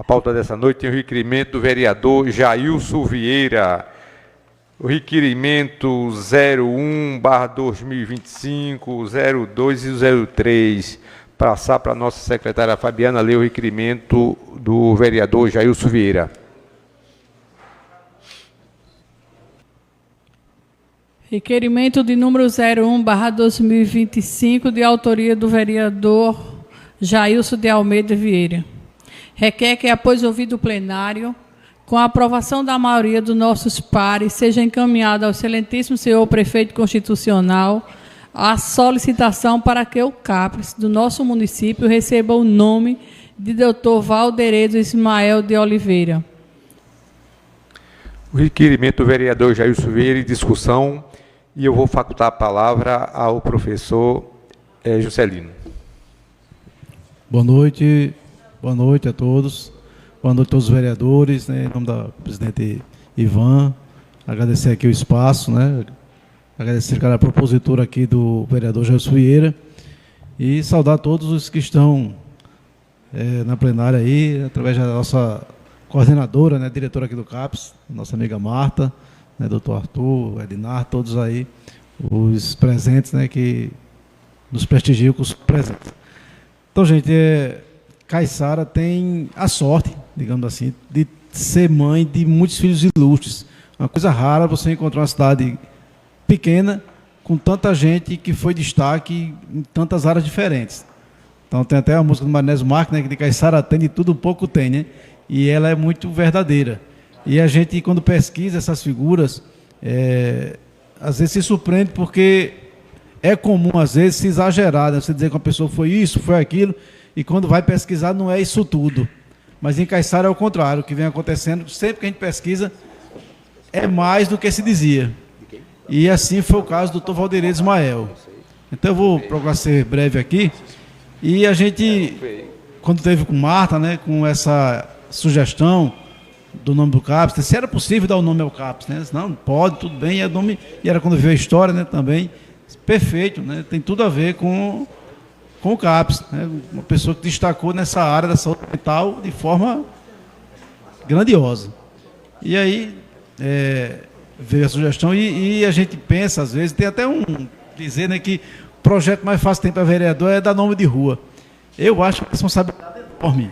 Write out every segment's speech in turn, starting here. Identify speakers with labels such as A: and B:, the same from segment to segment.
A: A pauta dessa noite tem o requerimento do vereador Jailson Vieira. O requerimento 01/2025, 02 e 03. Passar para a nossa secretária Fabiana ler o requerimento do vereador Jailson Vieira.
B: Requerimento de número 01/2025, de autoria do vereador Jailson de Almeida Vieira. Requer que, após ouvido o plenário, com a aprovação da maioria dos nossos pares, seja encaminhada ao excelentíssimo senhor prefeito constitucional a solicitação para que o CAPES do nosso município receba o nome de Dr. Valderedo Ismael de Oliveira.
A: O requerimento do vereador Jailson Vieira em discussão, e eu vou facultar a palavra ao professor Juscelino.
C: Boa noite a todos. Boa noite a todos os vereadores, né, em nome da presidente Ivan. Agradecer aqui o espaço, né, agradecer a propositura aqui do vereador Jailson Vieira e saudar todos os que estão na plenária aí, através da nossa coordenadora, né, diretora aqui do CAPES, nossa amiga Marta, né, doutor Arthur, Edinar, todos aí, os presentes, né, que nos prestigiam com os presentes. Então, gente, Caiçara tem a sorte, digamos assim, de ser mãe de muitos filhos ilustres. Uma coisa rara você encontrar uma cidade pequena com tanta gente que foi destaque em tantas áreas diferentes. Então tem até a música do Marinésio Marques, né, que de Caiçara tem de tudo, um pouco tem, né? E ela é muito verdadeira. E a gente, quando pesquisa essas figuras, às vezes se surpreende, porque é comum, às vezes, se exagerar, né? Você dizer que uma pessoa foi isso, foi aquilo, e quando vai pesquisar não é isso tudo. Mas em Caiçara é o contrário, o que vem acontecendo, sempre que a gente pesquisa, é mais do que se dizia. E assim foi o caso do Dr. Valderedo Ismael. Então eu vou procurar ser breve aqui. E a gente, quando teve com Marta, né, com essa sugestão do nome do CAPES, se era possível dar o nome ao CAPES, né? Não, pode, tudo bem, é nome, e era quando viu a história, né, também, perfeito, né, tem tudo a ver com o CAPES, né, uma pessoa que destacou nessa área da saúde mental de forma grandiosa. E aí veio a sugestão e a gente pensa, às vezes, tem até dizer, né, que o projeto mais fácil que tem para vereador é dar nome de rua. Eu acho que a responsabilidade é enorme,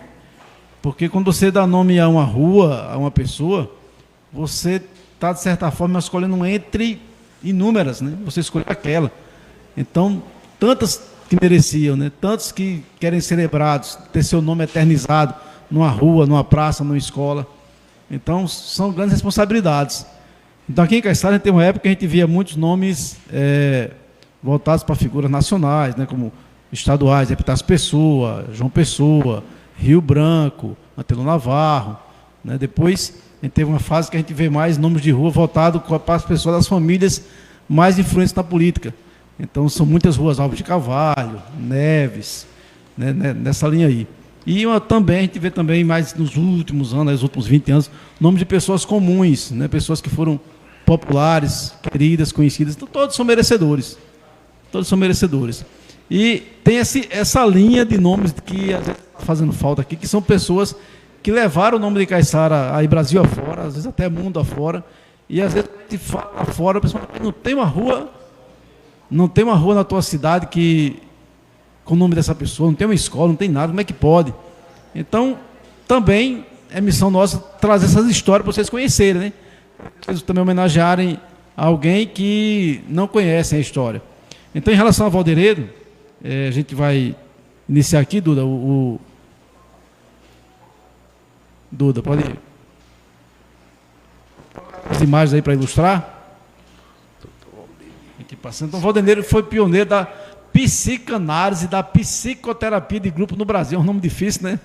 C: porque quando você dá nome a uma rua, a uma pessoa, você está, de certa forma, escolhendo entre inúmeras, né? Você escolhe aquela. Então, tantas que mereciam, né? Tantos que querem ser lembrados, ter seu nome eternizado numa rua, numa praça, numa escola. Então, são grandes responsabilidades. Então, aqui em Caiçara, tem uma época que a gente via muitos nomes voltados para figuras nacionais, né, como estaduais, Epitácio Pessoa, João Pessoa, Rio Branco, Antelo Navarro. Né? Depois, a gente teve uma fase que a gente vê mais nomes de rua voltados para as pessoas das famílias mais influentes na política. Então, são muitas ruas Alves de Carvalho, Neves, né, nessa linha aí. E também, a gente vê também mais nos últimos anos, nos últimos 20 anos, nomes de pessoas comuns, né, pessoas que foram populares, queridas, conhecidas. Então, todos são merecedores. Todos são merecedores. E tem essa linha de nomes que às vezes está fazendo falta aqui, que são pessoas que levaram o nome de Caiçara aí Brasil afora, às vezes até mundo afora, e às vezes a gente fala afora, a pessoa fala, não tem uma rua na tua cidade com o nome dessa pessoa, não tem uma escola, não tem nada, como é que pode? Então, também é missão nossa trazer essas histórias para vocês conhecerem, né? Vocês também homenagearem alguém que não conhecem a história. Então, em relação a Valderedo, a gente vai iniciar aqui, Duda, Duda, pode ir. As imagens aí para ilustrar. Aqui passando. Então, Valderedo foi pioneiro da psicanálise, da psicoterapia de grupo no Brasil. É um nome difícil, né?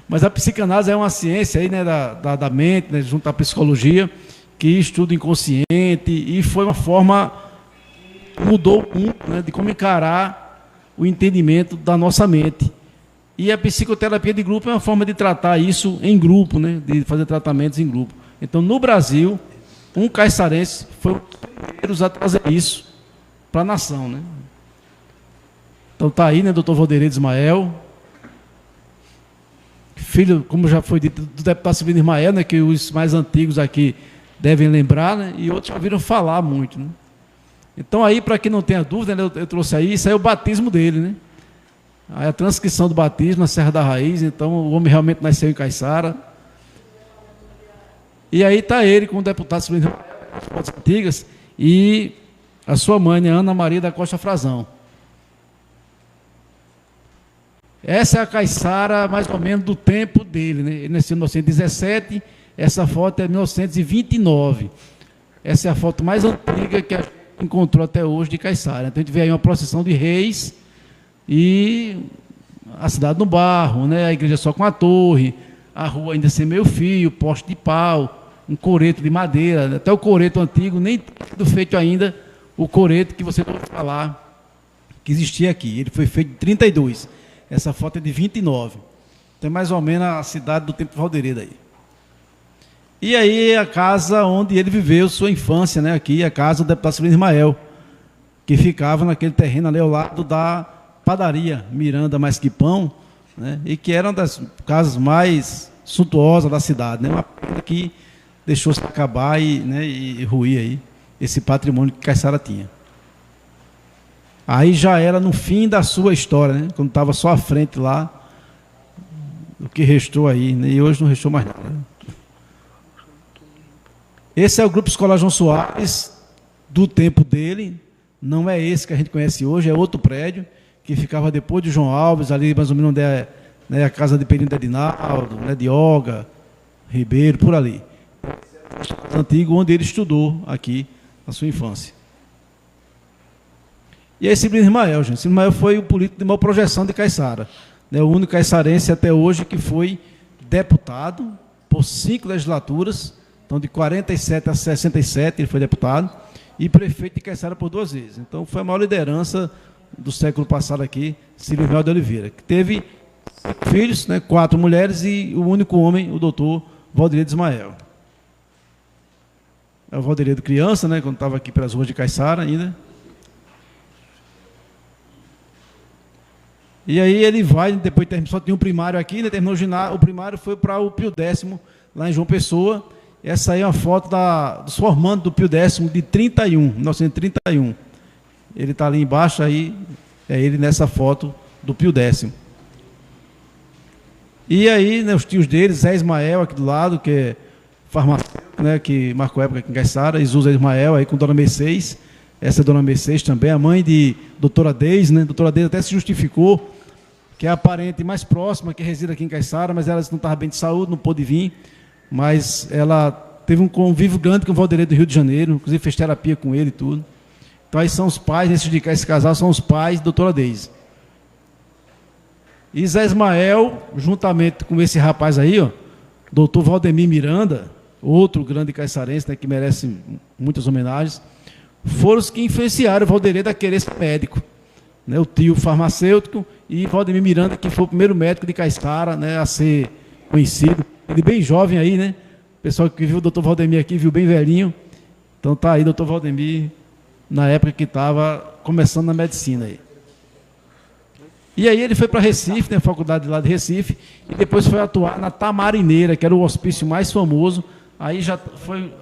C: Mas a psicanálise é uma ciência aí, né, da mente, né, junto à psicologia, que estuda o inconsciente, e foi uma forma, mudou o mundo, né, de como encarar o entendimento da nossa mente. E a psicoterapia de grupo é uma forma de tratar isso em grupo, né, de fazer tratamentos em grupo. Então, no Brasil, um caiçarense foi um dos primeiros a trazer isso para a nação, né? Então está aí, né, doutor Valderedo Ismael, filho, como já foi dito, do deputado Severino Ismael, né, que os mais antigos aqui devem lembrar, né, e outros já ouviram falar muito, né. Então aí, para quem não tenha dúvida, né, eu trouxe aí, isso aí é o batismo dele, né. Aí a transcrição do batismo na Serra da Raiz, então o homem realmente nasceu em Caiçara. E aí está ele com o deputado Severino Ismael, as antigas, e a sua mãe, né, Ana Maria da Costa Frazão. Essa é a Caiçara, mais ou menos, do tempo dele, né? Ele nasceu em 1917, essa foto é de 1929. Essa é a foto mais antiga que a gente encontrou até hoje de Caiçara. Então a gente vê aí uma procissão de reis e a cidade no barro, né? A igreja só com a torre, a rua ainda sem meio fio, poste de pau, um coreto de madeira, até o coreto antigo, nem tudo feito ainda, o coreto que você ouviu falar que existia aqui. Ele foi feito em 32. Essa foto é de 29. Tem mais ou menos a cidade do tempo de Valderedo aí. E aí a casa onde ele viveu sua infância, né? Aqui, a casa do deputado Severino Ismael, que ficava naquele terreno ali ao lado da padaria Miranda Mais Que Pão, né? E que era uma das casas mais suntuosas da cidade, né? Uma pena que deixou-se acabar e ruir aí esse patrimônio que Caiçara tinha. Aí já era no fim da sua história, né? Quando estava só à frente lá, o que restou aí, né? E hoje não restou mais nada. Esse é o Grupo Escolar João Soares, do tempo dele, não é esse que a gente conhece hoje, é outro prédio, que ficava depois de João Alves, ali mais ou menos onde é, né, a casa de Perino de Edinaldo, né, de Olga, Ribeiro, por ali. Antigo, onde ele estudou aqui, na sua infância. E aí Severino Ismael, gente. Severino Ismael foi o político de maior projeção de Caiçara, né, o único caiçarense até hoje que foi deputado por 5 legislaturas, então de 47 a 67 ele foi deputado, e prefeito de Caiçara por 2 vezes. Então foi a maior liderança do século passado aqui, Severino Ismael de Oliveira, que teve 5 filhos, né, 4 mulheres e o único homem, o doutor Valderedo Ismael. É o Valderedo criança, né, quando estava aqui pelas ruas de Caiçara ainda. E aí ele vai, depois só tinha um primário aqui, né, terminou o ginásio, o primário foi para o Pio X, lá em João Pessoa. Essa aí é uma foto dos formandos do Pio X de 1931. Ele está ali embaixo, aí é ele nessa foto do Pio X. E aí, né, os tios dele, Zé Ismael, aqui do lado, que é farmacêutico, né, que marcou época aqui em Caiçara, e Zé Ismael, aí com Dona Mercedes. Essa é Dona Mercedes também, a mãe de doutora Deise, né? Doutora Deise até se justificou, que é a parente mais próxima que reside aqui em Caiçara, mas ela não estava bem de saúde, não pôde vir, mas ela teve um convívio grande com o Valderedo do Rio de Janeiro, inclusive fez terapia com ele e tudo. Então aí são os pais, esse casal são os pais da doutora Deise. E Zé Ismael, juntamente com esse rapaz aí, ó, doutor Valdemir Miranda, outro grande caiçarense, né, que merece muitas homenagens, foram os que influenciaram o Valderedo a querer ser médico, né, o tio farmacêutico e Valdemir Miranda, que foi o primeiro médico de Caiçara, né, a ser conhecido. Ele bem jovem aí, né? O pessoal que viu o doutor Valdemir aqui, viu bem velhinho. Então tá aí doutor Valdemir, na época que estava começando na medicina aí. E aí ele foi para Recife, né, faculdade lá de Recife, e depois foi atuar na Tamarineira, que era o hospício mais famoso. Aí já foi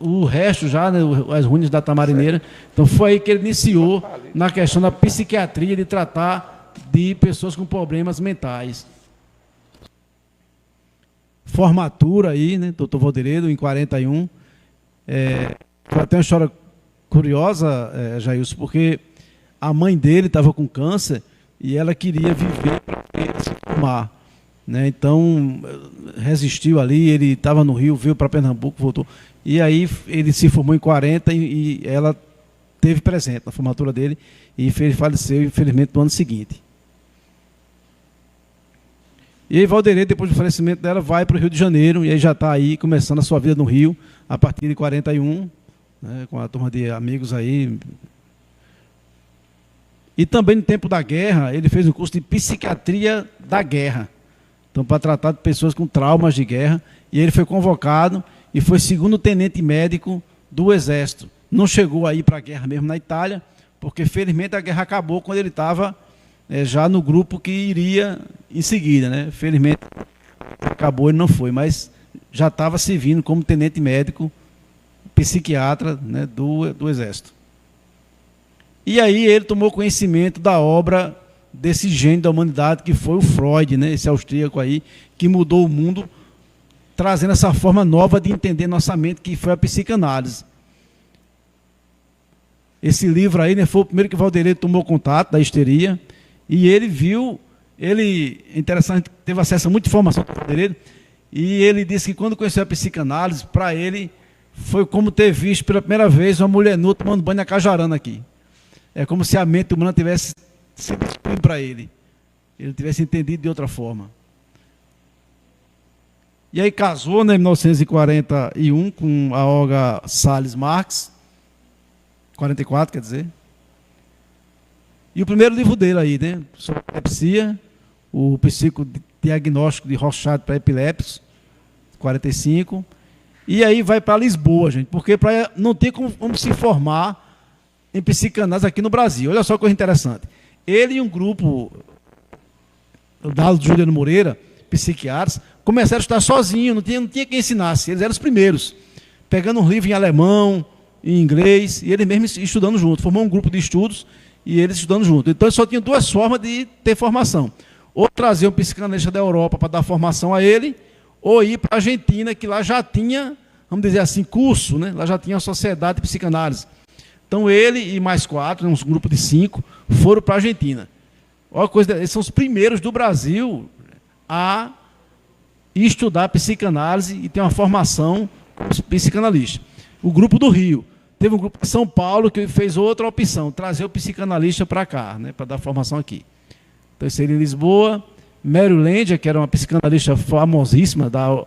C: o resto já, né, as ruínas da Tamarineira. Então foi aí que ele iniciou na questão da psiquiatria, de tratar de pessoas com problemas mentais. Formatura aí, né, doutor Valderedo, em 41. Foi até uma história curiosa, Jailson, porque a mãe dele estava com câncer e ela queria viver para ele se formar, né? Então resistiu ali, ele estava no Rio, veio para Pernambuco, voltou. E aí ele se formou em 40 e ela teve presente na formatura dele e ele faleceu, infelizmente, no ano seguinte. E aí Valderedo, depois do falecimento dela, vai para o Rio de Janeiro e aí já está aí começando a sua vida no Rio a partir de 41, né, com a turma de amigos aí. E também no tempo da guerra, ele fez um curso de psiquiatria da guerra. Então, para tratar de pessoas com traumas de guerra. E ele foi convocado e foi segundo tenente médico do Exército. Não chegou aí para a guerra mesmo na Itália, porque felizmente a guerra acabou quando ele estava já no grupo que iria em seguida, né? Felizmente acabou, ele não foi, mas já estava servindo como tenente médico, psiquiatra, né, do Exército. E aí ele tomou conhecimento da obra desse gênio da humanidade, que foi o Freud, né, esse austríaco aí, que mudou o mundo, trazendo essa forma nova de entender nossa mente, que foi a psicanálise. Esse livro aí, né, foi o primeiro que o Valderedo tomou contato da histeria, e ele viu, interessante, teve acesso a muita informação do Valderedo, e ele disse que quando conheceu a psicanálise, para ele, foi como ter visto pela primeira vez uma mulher nua tomando banho na Cajarana aqui. É como se a mente humana tivesse sido explodido para ele. Ele tivesse entendido de outra forma. E aí casou, né, em 1941 com a Olga Salles Marx, 44, quer dizer. E o primeiro livro dele aí, né, sobre epilepsia, o psicodiagnóstico de Rorschach para epilepsia, 45. E aí vai para Lisboa, gente, porque não tem como se formar em psicanálise aqui no Brasil. Olha só que coisa interessante. Ele e um grupo da Juliano Moreira, psiquiatras, começaram a estudar sozinhos, não tinha quem ensinasse. Eles eram os primeiros, pegando um livro em alemão, em inglês, e eles mesmos estudando junto. Formou um grupo de estudos e eles estudando junto. Então, só tinha duas formas de ter formação. Ou trazer um psicanalista da Europa para dar formação a ele, ou ir para a Argentina, que lá já tinha, vamos dizer assim, curso, né? Lá já tinha a Sociedade de Psicanálise. Então, ele e mais 4, um grupo de 5, foram para a Argentina. Olha coisa, eles são os primeiros do Brasil a estudar psicanálise e ter uma formação como psicanalista. O grupo do Rio. Teve um grupo de São Paulo que fez outra opção, trazer o psicanalista para cá, né, para dar formação aqui. Então, isso seria em Lisboa. Mary Landia, que era uma psicanalista famosíssima da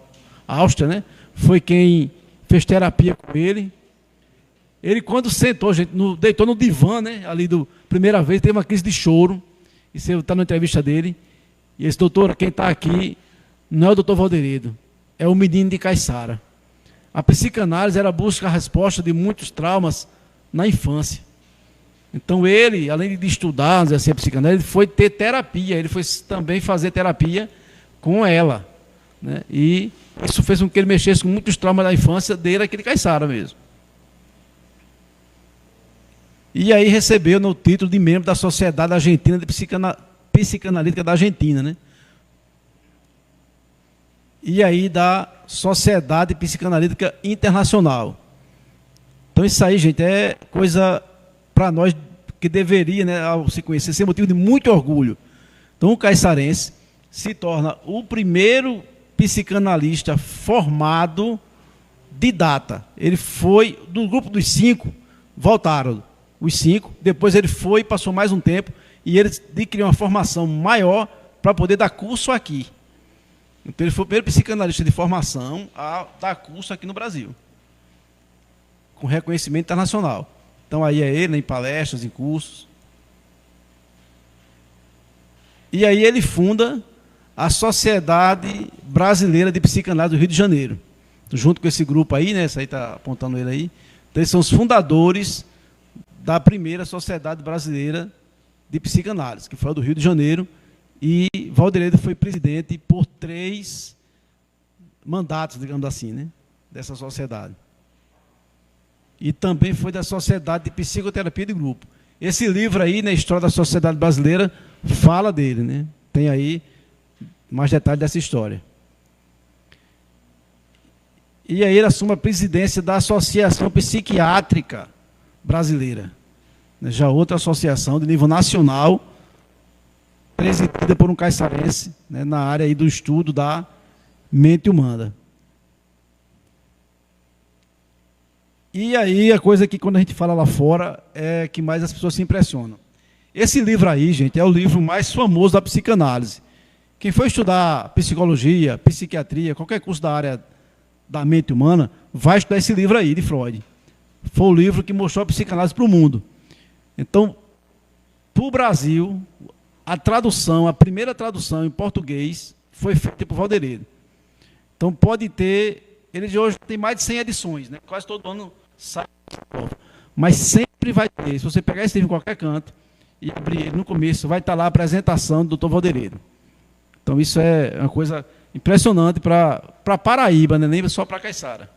C: Áustria, né, foi quem fez terapia com ele. Ele, quando sentou, gente, deitou no divã, né, ali primeira vez, teve uma crise de choro. Isso está na entrevista dele. E esse doutor, quem está aqui, não é o doutor Valderedo, é o menino de Caiçara. A psicanálise era a busca a resposta de muitos traumas na infância. Então ele, além de estudar, assim, a psicanálise, ele foi ter terapia, ele foi também fazer terapia com ela, né? E isso fez com que ele mexesse com muitos traumas da infância dele, aquele Caiçara mesmo. E aí recebeu no título de membro da Sociedade Argentina de Psicanalítica da Argentina, né? E aí da Sociedade Psicanalítica Internacional. Então isso aí, gente, é coisa para nós que deveria, né, ao se conhecer, ser motivo de muito orgulho. Então o caiçarense se torna o primeiro psicanalista formado de data. Ele foi, do grupo dos 5, voltaram os 5, depois ele foi, passou mais um tempo, e ele adquiriu uma formação maior para poder dar curso aqui. Então ele foi o primeiro psicanalista de formação a dar curso aqui no Brasil, com reconhecimento internacional. Então aí é ele, né, em palestras, em cursos. E aí ele funda a Sociedade Brasileira de Psicanálise do Rio de Janeiro. Junto com esse grupo aí, né, esse aí está apontando ele aí. Então eles são os fundadores da primeira Sociedade Brasileira de Psicanálise, que foi a do Rio de Janeiro, e Valderedo foi presidente por 3 mandatos, digamos assim, né, dessa sociedade. E também foi da Sociedade de Psicoterapia de Grupo. Esse livro aí, na História da Sociedade Brasileira, fala dele, né? Tem aí mais detalhes dessa história. E aí ele assume a presidência da Associação Psiquiátrica Brasileira, já outra associação de nível nacional, presidida por um caiçarense, né, na área aí do estudo da mente humana. E aí a coisa que quando a gente fala lá fora é que mais as pessoas se impressionam. Esse livro aí, gente, é o livro mais famoso da psicanálise. Quem for estudar psicologia, psiquiatria, qualquer curso da área da mente humana, vai estudar esse livro aí, de Freud. Foi o livro que mostrou a psicanálise para o mundo. Então, para o Brasil, a primeira tradução em português foi feita por Valderedo. Então, pode ter, ele de hoje tem mais de 100 edições, né? Quase todo ano sai. Mas sempre vai ter, se você pegar esse livro em qualquer canto e abrir ele no começo, vai estar lá a apresentação do Dr. Valderedo. Então, isso é uma coisa impressionante para Paraíba, né? Nem só para Caiçara.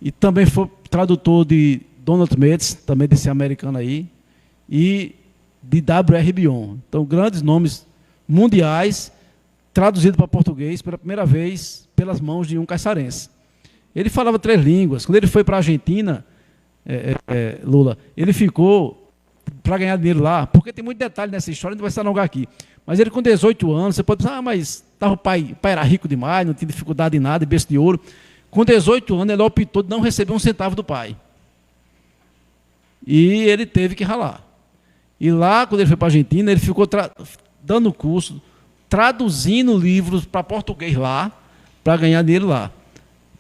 C: E também foi tradutor de Donald Metz, também desse americano aí, e de W.R. Bion. Então, grandes nomes mundiais, traduzidos para português pela primeira vez pelas mãos de um caiçarense. Ele falava 3 línguas. Quando ele foi para a Argentina, Lula, ele ficou para ganhar dinheiro lá, porque tem muito detalhe nessa história, não vai se alongar aqui. Mas ele com 18 anos, você pode pensar, mas o pai era rico demais, não tinha dificuldade em nada, berço de ouro. Com 18 anos, ele optou de não receber um centavo do pai. E ele teve que ralar. E lá, quando ele foi para a Argentina, ele ficou dando curso, traduzindo livros para português lá, para ganhar dinheiro lá.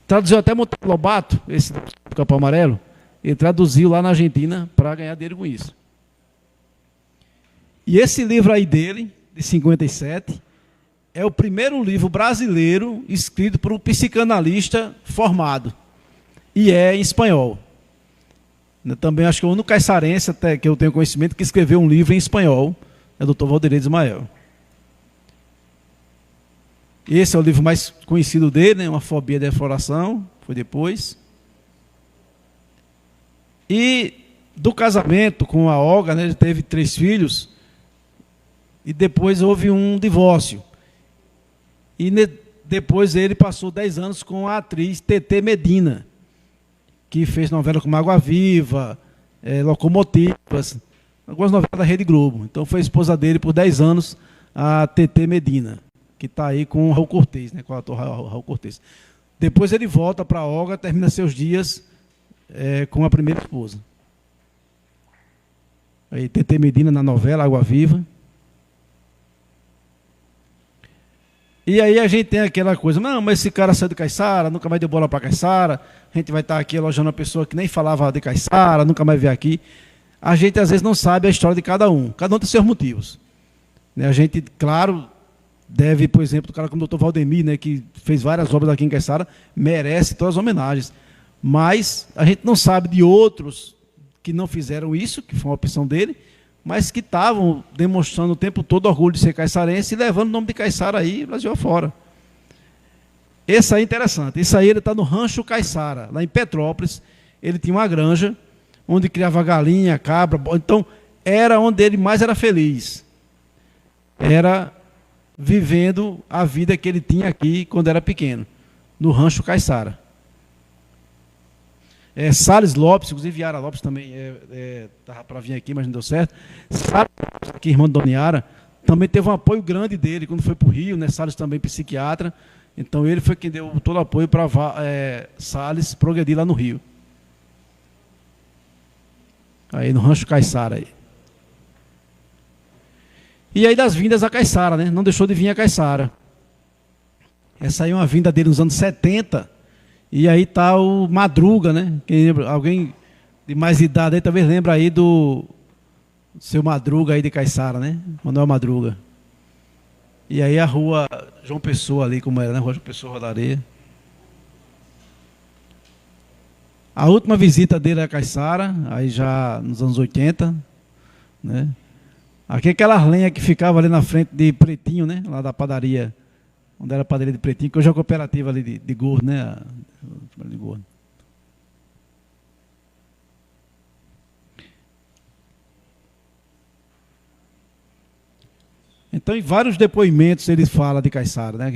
C: Traduziu até Monteiro Lobato, esse do Capão Amarelo, ele traduziu lá na Argentina para ganhar dinheiro com isso. E esse livro aí dele, de 57, é o primeiro livro brasileiro escrito por um psicanalista formado. E é em espanhol. Eu também acho que é o único caiçarense, até que eu tenho conhecimento, que escreveu um livro em espanhol, é o Dr. Valdeir de Ismael. Esse é o livro mais conhecido dele, né? Uma Fobia da Defloração, foi depois. E do casamento com a Olga, né? Ele teve 3 filhos, e depois houve um divórcio. E depois ele passou 10 anos com a atriz Tetê Medina, que fez novela como Água Viva, Locomotivas, algumas novelas da Rede Globo. Então foi a esposa dele por 10 anos, a Tetê Medina, que está aí com o Raul Cortez, né, com o ator Raul Cortez. Depois ele volta para a Olga, termina seus dias com a primeira esposa. Aí Tetê Medina na novela Água Viva. E aí a gente tem aquela coisa, não, mas esse cara saiu de Caiçara, nunca mais deu bola para Caiçara, a gente vai estar aqui elogiando uma pessoa que nem falava de Caiçara, nunca mais veio aqui. A gente às vezes não sabe a história de cada um tem seus motivos. A gente, claro, deve, por exemplo, o cara como o Dr. Valdemir, né, que fez várias obras aqui em Caiçara, merece todas as homenagens. Mas a gente não sabe de outros que não fizeram isso, que foi uma opção dele, mas que estavam demonstrando o tempo todo orgulho de ser caiçarense e levando o nome de Caiçara aí, Brasil afora. Esse aí é interessante. Esse aí ele está no Rancho Caiçara, lá em Petrópolis. Ele tinha uma granja, onde criava galinha, cabra. Então, era onde ele mais era feliz. Era vivendo a vida que ele tinha aqui quando era pequeno, no Rancho Caiçara. Salles Lopes, inclusive Yara Lopes também estava para vir aqui, mas não deu certo. Salles Lopes, que é irmã de Dona Yara, também teve um apoio grande dele quando foi para o Rio, né? Salles também psiquiatra, então ele foi quem deu todo o apoio para Salles progredir lá no Rio. Aí no Rancho Caiçara. Aí. E aí das vindas a Caiçara, né? Não deixou de vir a Caiçara. Essa aí é uma vinda dele nos anos 70. E aí está o Madruga, né? Alguém de mais idade aí talvez lembra aí do seu Madruga aí de Caiçara, né? Manuel Madruga. E aí a rua João Pessoa ali, como era, né? Rua João Pessoa, Rua da Areia. A última visita dele a Caiçara, aí já nos anos 80, né? Aqui aquelas lenhas que ficava ali na frente de Pretinho, né? Lá da padaria, onde era a padaria de Pretinho, que hoje é a cooperativa ali de gordo, né? De gordo. Então, em vários depoimentos ele fala de Caiçara, né?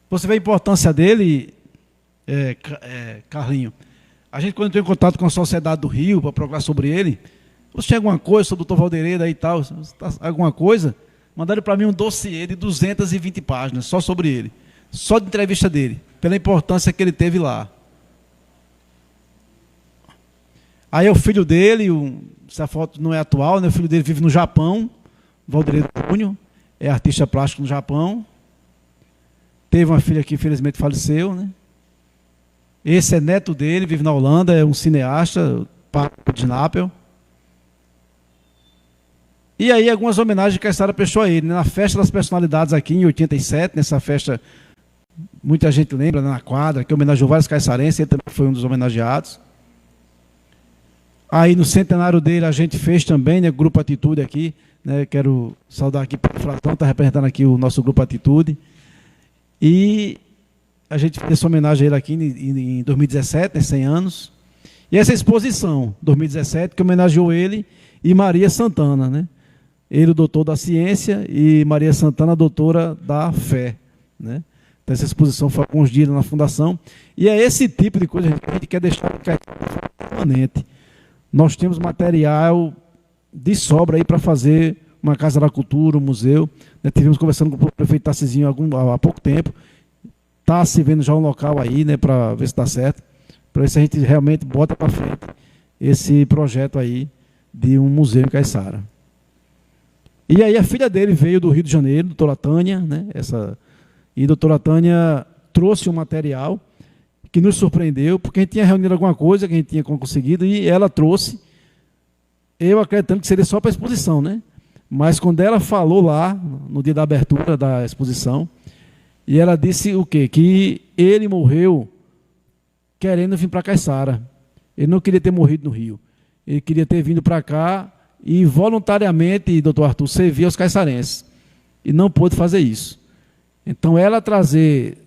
C: Você vê a importância dele, Carlinho. A gente, quando entrou em contato com a Sociedade do Rio para procurar sobre ele, você tem alguma coisa sobre o Dr. Valdeir e tal, alguma coisa? Mandaram para mim um dossiê de 220 páginas, só sobre ele. Só de entrevista dele, pela importância que ele teve lá. Aí é o filho dele, essa foto não é atual, né? O filho dele vive no Japão, Valdeir Júnior, é artista plástico no Japão. Teve uma filha que infelizmente faleceu, né? Esse é neto dele, vive na Holanda, é um cineasta, pai de Napel. E aí algumas homenagens que a Caiçara prestou a ele. Na Festa das Personalidades aqui em 87, nessa festa, muita gente lembra, né, na quadra, que homenageou vários caiçarenses, ele também foi um dos homenageados. Aí no centenário dele a gente fez também, né, Grupo Atitude aqui, né? Quero saudar aqui o Fratão, está representando aqui o nosso grupo Atitude. E a gente fez essa homenagem a ele aqui em 2017, né, 100 anos. E essa exposição, 2017, que homenageou ele e Maria Santana, né? Ele, o doutor da ciência, e Maria Santana, a doutora da fé, né? Então, essa exposição foi alguns dias na Fundação. E é esse tipo de coisa que a gente quer deixar permanente. Nós temos material de sobra aí para fazer uma Casa da Cultura, um museu. Né? Tivemos conversando com o prefeito Tarcisinho há pouco tempo. Está se vendo já um local aí, né, para ver se dá certo. Para ver se a gente realmente bota para frente esse projeto aí de um museu em Caiçara. E aí a filha dele veio do Rio de Janeiro, doutora Tânia, né? E a doutora Tânia trouxe um material que nos surpreendeu, porque a gente tinha reunido alguma coisa que a gente tinha conseguido, e ela trouxe, eu acreditando que seria só para a exposição, né? Mas quando ela falou lá, no dia da abertura da exposição, e ela disse o quê? Que ele morreu querendo vir para Caiçara. Ele não queria ter morrido no Rio. Ele queria ter vindo para cá e voluntariamente, doutor Arthur, servir aos caiçarenses. E não pôde fazer isso. Então, ela trazer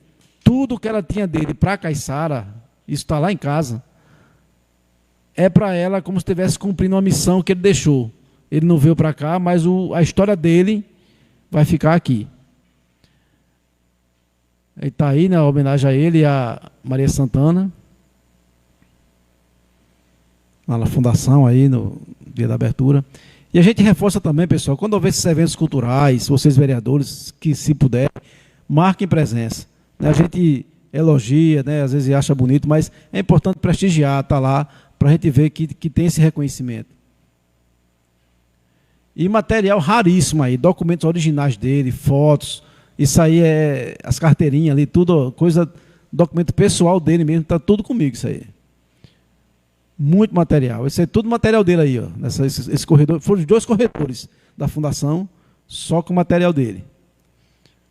C: tudo que ela tinha dele para Caiçara, isso está lá em casa, é para ela como se estivesse cumprindo uma missão que ele deixou. Ele não veio para cá, mas a história dele vai ficar aqui. Está aí, né, a homenagem a ele e a Maria Santana. Lá na Fundação, aí no dia da abertura. E a gente reforça também, pessoal, quando houver esses eventos culturais, vocês vereadores, que se puder, marquem presença. A gente elogia, né, às vezes acha bonito, mas é importante prestigiar, estar lá, para a gente ver que tem esse reconhecimento. E material raríssimo aí, documentos originais dele, fotos, isso aí é as carteirinhas ali, tudo, documento pessoal dele mesmo, está tudo comigo isso aí. Muito material. Esse é tudo material dele aí, ó. Esse corredor, foram os 2 corredores da Fundação, só com o material dele.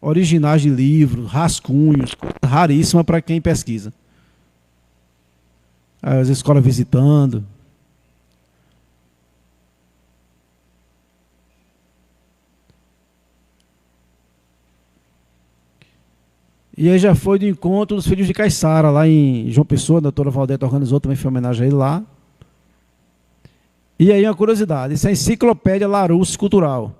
C: Originais de livros, rascunhos, coisa raríssima para quem pesquisa. As escolas visitando. E aí já foi do encontro dos filhos de Caiçara, lá em João Pessoa, a doutora Valdete organizou, também foi homenagem a ele lá. E aí uma curiosidade, isso é a Enciclopédia Larousse Cultural.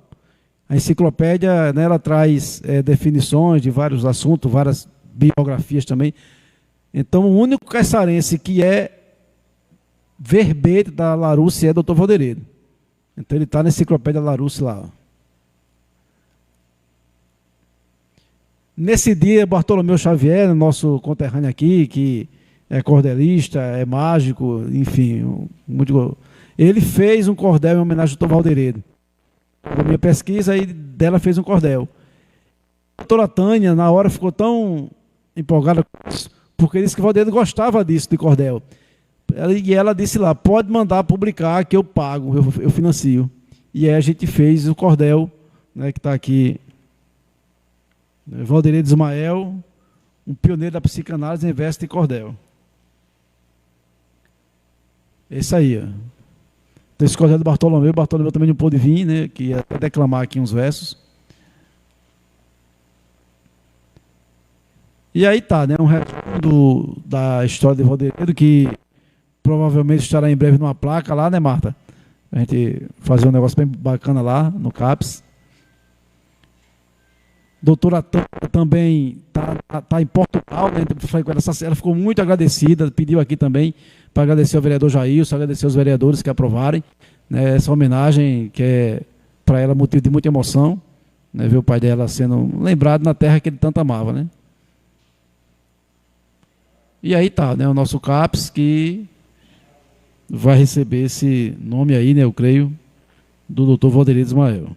C: A enciclopédia, né, ela traz definições de vários assuntos, várias biografias também. Então o único caiçarense que é verbete da Larousse é o doutor Valderedo. Então ele está na Enciclopédia Larousse lá, ó. Nesse dia, Bartolomeu Xavier, nosso conterrâneo aqui, que é cordelista, é mágico, enfim, ele fez um cordel em homenagem ao doutor Valderedo. Na minha pesquisa, aí dela fez um cordel. A doutora Tânia, na hora, ficou tão empolgada com isso, porque disse que o Valderedo gostava disso, de cordel. E ela disse lá, pode mandar publicar que eu pago, eu financio. E aí a gente fez o cordel, né, que está aqui. Valderedo Ismael, um pioneiro da psicanálise, investe em cordel. Esse aí, ó. Então, esse cordel do Bartolomeu também não pôde vir, né, que ia até declamar aqui uns versos. E aí tá, né, um resumo da história de Valderedo, que provavelmente estará em breve numa placa lá, né, Marta? A gente fazer um negócio bem bacana lá, no CAPS. Doutora Tânia também está em Portugal, né? Ela ficou muito agradecida, pediu aqui também para agradecer ao vereador Jailson, agradecer aos vereadores que aprovarem, né, essa homenagem que é para ela motivo de muita emoção, né, ver o pai dela sendo lembrado na terra que ele tanto amava, né? E aí tá, né, o nosso CAPS que vai receber esse nome aí, né, eu creio, do doutor Valderedo Ismael.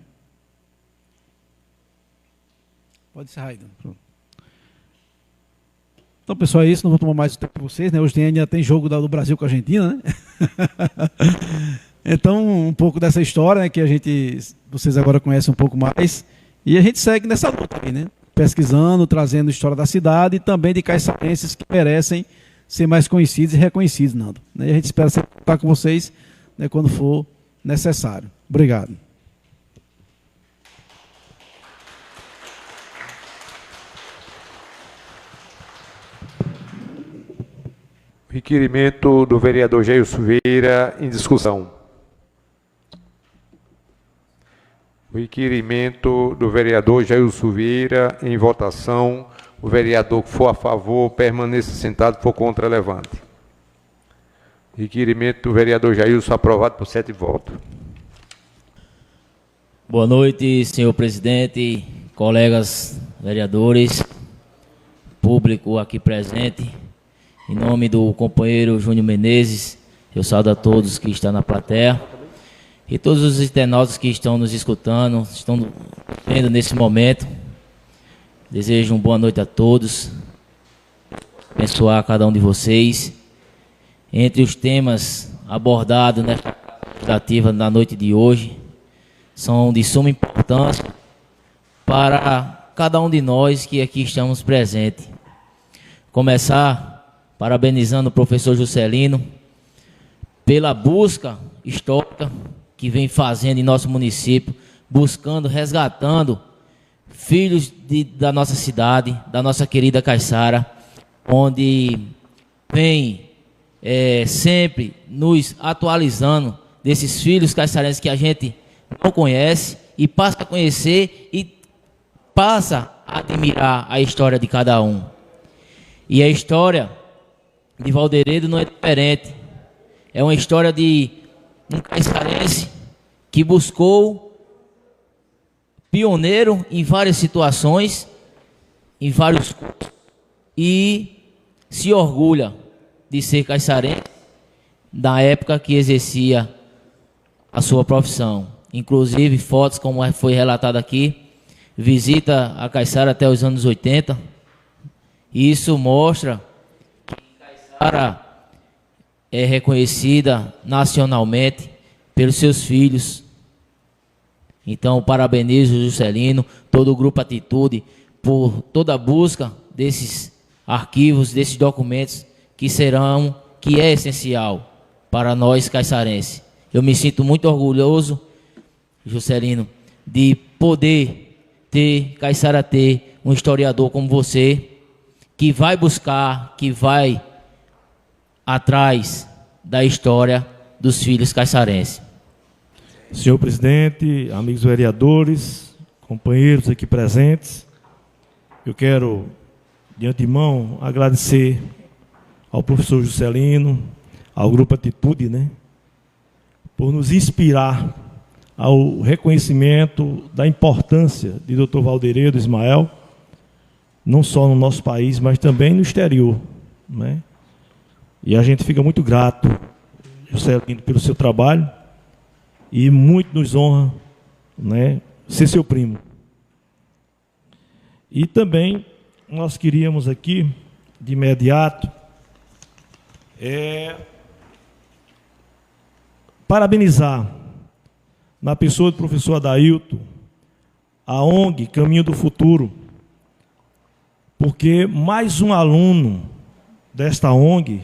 C: Pode encerrar aí. Pronto. Então, pessoal, é isso. Não vou tomar mais o tempo de vocês, né? Hoje ainda tem jogo do Brasil com a Argentina, né? Então, um pouco dessa história, né, que vocês agora conhecem um pouco mais. E a gente segue nessa luta aí, né? Pesquisando, trazendo história da cidade e também de caiçarenses que merecem ser mais conhecidos e reconhecidos, Nando. E a gente espera sempre estar com vocês, né, quando for necessário. Obrigado.
A: Requerimento do vereador Jair Silveira em discussão. O requerimento do vereador Jair Silveira em votação. O vereador que for a favor, permaneça sentado, for contra, levante. Requerimento do vereador Jailson aprovado por 7 votos.
D: Boa noite, senhor presidente, colegas vereadores, público aqui presente. Em nome do companheiro Júnior Menezes, eu saúdo a todos que estão na plateia e todos os internautas que estão nos escutando, estão vendo nesse momento. Desejo uma boa noite a todos, abençoar cada um de vocês. Entre os temas abordados nesta legislativa na noite de hoje, são de suma importância para cada um de nós que aqui estamos presentes. Começar parabenizando o professor Juscelino pela busca histórica que vem fazendo em nosso município, buscando, resgatando filhos da nossa cidade, da nossa querida Caiçara, onde vem sempre nos atualizando desses filhos caiçarenses que a gente não conhece e passa a conhecer e passa a admirar a história de cada um. E a história de Valderedo não é diferente. É uma história de um caiçarense que buscou, pioneiro em várias situações, em vários cursos, e se orgulha de ser caiçarense da época que exercia a sua profissão. Inclusive fotos, como foi relatado aqui, visita a Caiçara até os anos 80. E isso mostra que Caiçara é reconhecida nacionalmente pelos seus filhos. Então, parabenizo o Juscelino, todo o Grupo Atitude, por toda a busca desses arquivos, desses documentos que é essencial para nós caiçarenses. Eu me sinto muito orgulhoso, Juscelino, de poder Caiçara ter um historiador como você, que vai buscar, que vai atrás da história dos filhos caiçarenses.
E: Senhor presidente, amigos vereadores, companheiros aqui presentes, eu quero, de antemão, agradecer ao professor Juscelino, ao Grupo Atitude, por nos inspirar ao reconhecimento da importância de Dr. Valderedo Ismael, não só no nosso país, mas também no exterior. E a gente fica muito grato, Juscelino, pelo seu trabalho, e muito nos honra ser seu primo. E também nós queríamos aqui, de imediato, parabenizar, na pessoa do professor Adailton, a ONG Caminho do Futuro, porque mais um aluno desta ONG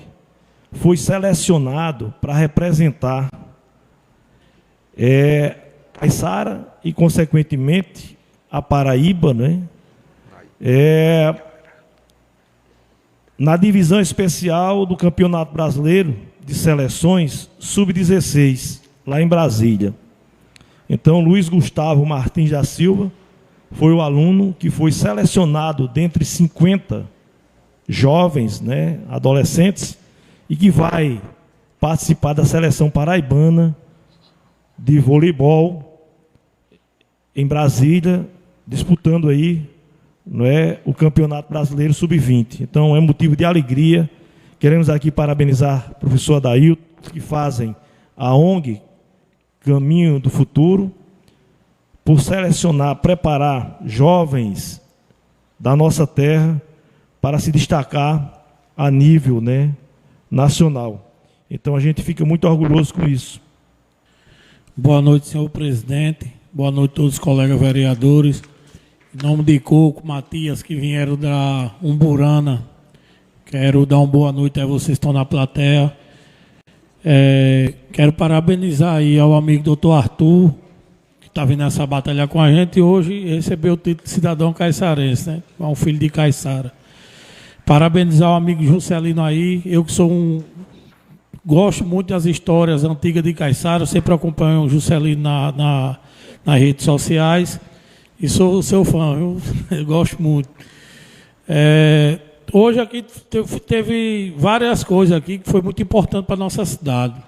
E: foi selecionado para representar Caiçara e, consequentemente, a Paraíba, na divisão especial do Campeonato Brasileiro de Seleções Sub-16, lá em Brasília. Então, Luiz Gustavo Martins da Silva foi o aluno que foi selecionado dentre 50 jovens, adolescentes, e que vai participar da seleção paraibana de voleibol em Brasília, disputando aí o Campeonato Brasileiro Sub-20. Então, é motivo de alegria. Queremos aqui parabenizar o professor Adailton, que fazem a ONG Caminho do Futuro, por selecionar, preparar jovens da nossa terra para se destacar a nível nacional. Então, a gente fica muito orgulhoso com isso.
F: Boa noite, senhor presidente. Boa noite a todos os colegas vereadores. Em nome de Coco, Matias, que vieram da Umburana, quero dar uma boa noite a vocês que estão na plateia. Quero parabenizar aí ao amigo doutor Arthur, que está vindo nessa batalha com a gente e hoje recebeu o título de cidadão caiçarense, é um filho de Caiçara. Parabenizar o amigo Juscelino aí. Eu que gosto muito das histórias antigas de Caiçara, eu sempre acompanho o Juscelino nas redes sociais e sou seu fã, eu gosto muito. Hoje aqui teve várias coisas aqui que foi muito importante para a nossa cidade.